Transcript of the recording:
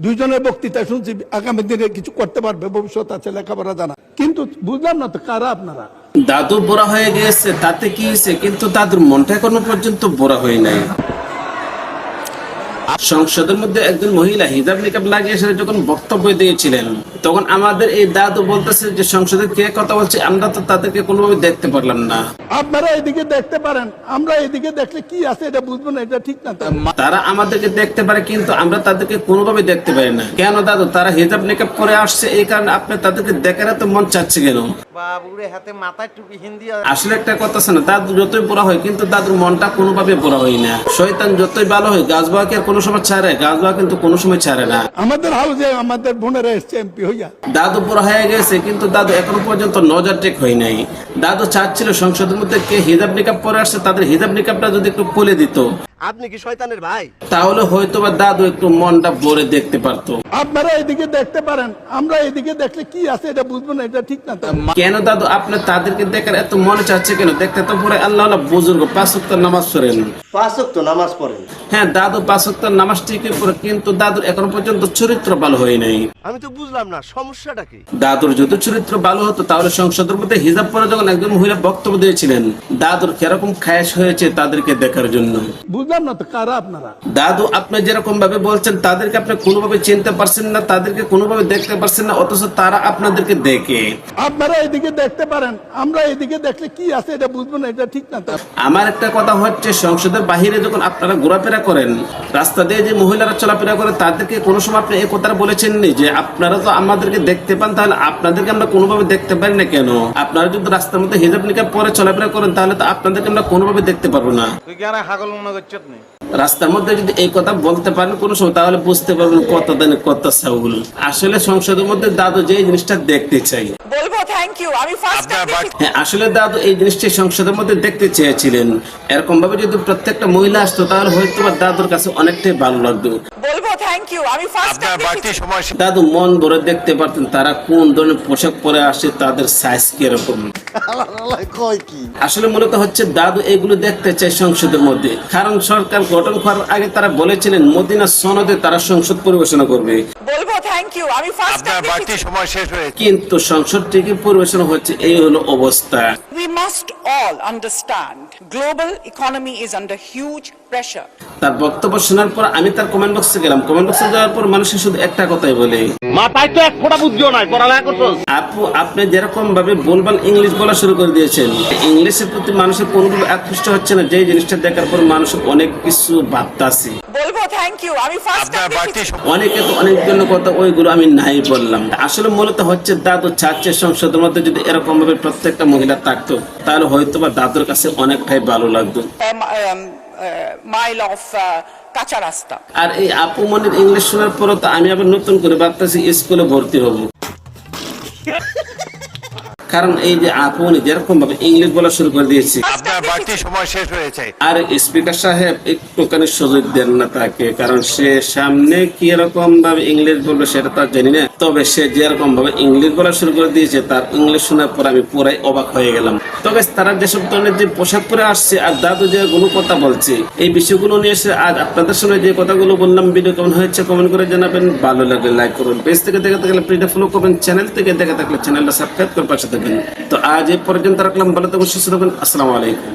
দুইজনের বক্তৃতা শুনছি, আগামী দিনে কিছু করতে পারবে, ভবিষ্যৎ আছে, লেখাপড়া জানা। কিন্তু বুঝলাম না তো কারা আপনারা। দাদু বুড়া হয়ে গিয়েছে তাতে কি হয়েছে, কিন্তু দাদুর মনটা এখনো পর্যন্ত বুড়া হয় নাই। সংসদের মধ্যে একজন মহিলা হিজাব নিকাব লাগিয়ে এসে যখন বক্তব্য দিয়েছিলেন, তখন আমাদের এই দাদু বলতেছে যে সংসদে কে কথা বলছে, আমরা তো তাদেরকে কোনোভাবে দেখতে পারলাম না। আপনারা এদিকে দেখতে পারেন, আমরা এদিকে দেখলে কি আছে এটা বুঝবো না, এটা ঠিক না। তারা আমাদেরকে দেখতে পারে কিন্তু আমরা তাদেরকে কোনোভাবে দেখতে পারি না। কেন দাদু? তারা হিজাব নিকাব করে আসছে, এই কারণে আপনি তাদেরকে দেখার এত মন চাচ্ছে কেন? আসলে একটা কথা আছে না, দাদু যতই বুড়া হয় কিন্তু দাদুর মনটা কোনোভাবে বুড়া হয় না। শয়তান যতই ভালো হয়, গাছবাগ আর কোনো সময় ছাড়ে, গাছবাগ কিন্তু কোনো সময় ছাড়ে না। আমাদের হাউসে আমাদের বোনেরা এসছে এমপি হইয়া। দাদু বুড়া হয়ে গেছে কিন্তু দাদু এখনো পর্যন্ত নজর টেক হয় নাই। দাদু চাচ্ছিল সংসদের মধ্যে কে হিজাব নিকাব পরে আসছে তাদের হিজাব নিকাবটা যদি একটু খুলে দিত, আপনি কি শয়তানের ভাই? তাহলে হয়তো বা দাদু একটু মনটা ভরে দেখতে পারতো। আপনারা এদিকে দেখতে পারেন, আমরা এদিকে দেখলে কি আছে এটা বুঝবো না, এটা ঠিক না। কেন দাদু আপনি তাদেরকে দেখার এত মনে চাচ্ছে কেন? দেখতে তো পরে আল্লাহ বুজুর্গ 5 ওয়াক্ত নামাজ পড়েন। 5 ওয়াক্ত নামাজ পড়েন? হ্যাঁ দাদু 5 ওয়াক্ত নামাজ ঠিকই পড়ে, কিন্তু দাদুর এখনো পর্যন্ত চরিত্র ভালো হয় নাই। আমি তো বুঝলাম না সমস্যাটা কি। দাদুর যদি চরিত্র ভালো হতো তাহলে সংসদের মধ্যে হিজাব পরে যখন একজন মহিলা বক্তব্য দিয়েছিলেন, দাদুর কিরকম খায়েশ হয়েছে তাদেরকে দেখার জন্য। বুঝলাম না তো কারা আপনারা। দাদু আপনি যেরকম ভাবে বলছেন তাদেরকে আপনি কোনোভাবে চিনতে পারছেন না, তাদেরকে কোনোভাবে দেখতে পারছেন না, অথচ তারা আপনাদেরকে দেখে। আপনারা এদিকে দেখতে পারেন, আমরা এদিকে দেখলে কি আছে এটা বুঝবো না, এটা ঠিক না। আমার একটা কথা হচ্ছে, সংসদের বাহিরে যখন আপনারা ঘোরাফেরা করেন, রাস্তা দিয়ে যে মহিলারা চলাফেরা করে, তাদেরকে কোনো সময় আপনি এই কথাটা বলেছেন নি যে আপনারা তো আমাদেরকে দেখতে পান, তাহলে আপনাদেরকে আমরা কোনোভাবে দেখতে পারি না কেন? আপনারা যদি রাস্তার মধ্যে হিজাব নিকাব পরে চলাফেরা করেন তাহলে তো আপনাদেরকে আমরা কোনোভাবে দেখতে পারবো না। রাস্তার মধ্যে যদি এই কথা বলতে পারেন কোনো সময়, তাহলে বুঝতে পারবেন কত দানে কত চাউল। আসলে সংসদের মধ্যে দাদু যে জিনিসটা দেখতে চাই, বলবো থ্যাংক ইউ। আমি হ্যাঁ আসলে দাদু এই জিনিসটা সংসদের মধ্যে দেখতে চেয়েছিলেন। এরকম ভাবে যদি প্রত্যেকটা মহিলা আসতো তাহলে হয়তো বা দাদুর কাছে অনেকটাই ভালো লাগতো। বলবো থ্যাংক ইউ। আমি দাদু মন ভরে দেখতে পারতেন তারা কোন ধরনের পোশাক পরে আসে, তাদের সাইজ কিরকম। আসলে মূলত হচ্ছে দাদু এগুলো দেখতে চায় সংসদের মধ্যে, কারণ সরকার গঠন করার আগে তারা বলেছিলেন মদিনা সনদে তারা সংসদ পরিবেশনা করবে। বলবো থ্যাংক ইউ। আমি সময় শেষ হয়েছে, কিন্তু সংসদ থেকে পরিবেশনা হচ্ছে, এই হলো অবস্থা। We must all understand global economy is under huge pressure. তার বক্তব্য শোনার পর আমি তার কমেন্ট বক্সে গেলাম। কমেন্ট বক্সে যাওয়ার পর মানুষের শুধু একটা কথাই বলে, মাথায় তো এক ফোঁটা বুদ্ধিও নাই, পড়ালেখা করছো। আপু আপনি যেরকম ভাবে বলবান ইংলিশ বলা শুরু করে দিয়েছেন, ইংলিশের প্রতি মানুষের কোনোভাবে আকৃষ্ট হচ্ছে না, যে জিনিসটা দেখার পর মানুষের অনেক কিছু ভাবতাছি। বলবো থ্যাংক ইউ। আমি অনেকে তো অনেক জন্য কথা, ওইগুলো আমি নাই বললাম। আসলে মূলত হচ্ছে দাদু চাচ্ছে সংসদের মধ্যে যদি এরকম ভাবে প্রত্যেকটা মহিলা থাকতো তাহলে হয়তো বা দাদুর কাছে অনেকটাই ভালো লাগতো। মাইল অফ কাঁচা রাস্তা। আর এই আপু মনির ইংলিশ শোনার পর তো আমি আবার নতুন করে ভাবতেছি স্কুলে ভর্তি হব। কারণ এই যে আপু যেরকম ভাবে ইংলিশ বলা শুরু করে দিয়েছে, সময় শেষ হয়েছে। আর স্পিকার সাহেব একটুখানি সুযোগ দেন না তাকে, কারণ সে সামনে কি এরকম ভাবে ইংলিশ বলবে সেটা তো জানি না। তবে সে যেরকম ভাবে ইংলিশ বলা শুরু করে দিয়েছে, তার ইংলিশ শোনার পর আমি পুরাই অবাক হয়ে গেলাম। তবে তারা যেসব ধরনের যে পোশাক পরে আসছে আর দাদু যেগুলো কথা বলছে, এই বিষয়গুলো নিয়ে এসে আজ আপনাদের সঙ্গে যে কথাগুলো বললাম, ভিডিও কেমন হয়েছে কমেন্ট করে জানাবেন। ভালো লাগলে লাইক করুন, পেজ থেকে দেখে থাকলে পেজটা ফলো করবেন, চ্যানেল থেকে দেখে থাকলে চ্যানেলটা সাবস্ক্রাইব করে পাশে থাকবেন। তো আজ এই পর্যন্ত রাখলাম, ভালো থাকুন, সুস্থ থাকুন, আসসালামু আলাইকুম।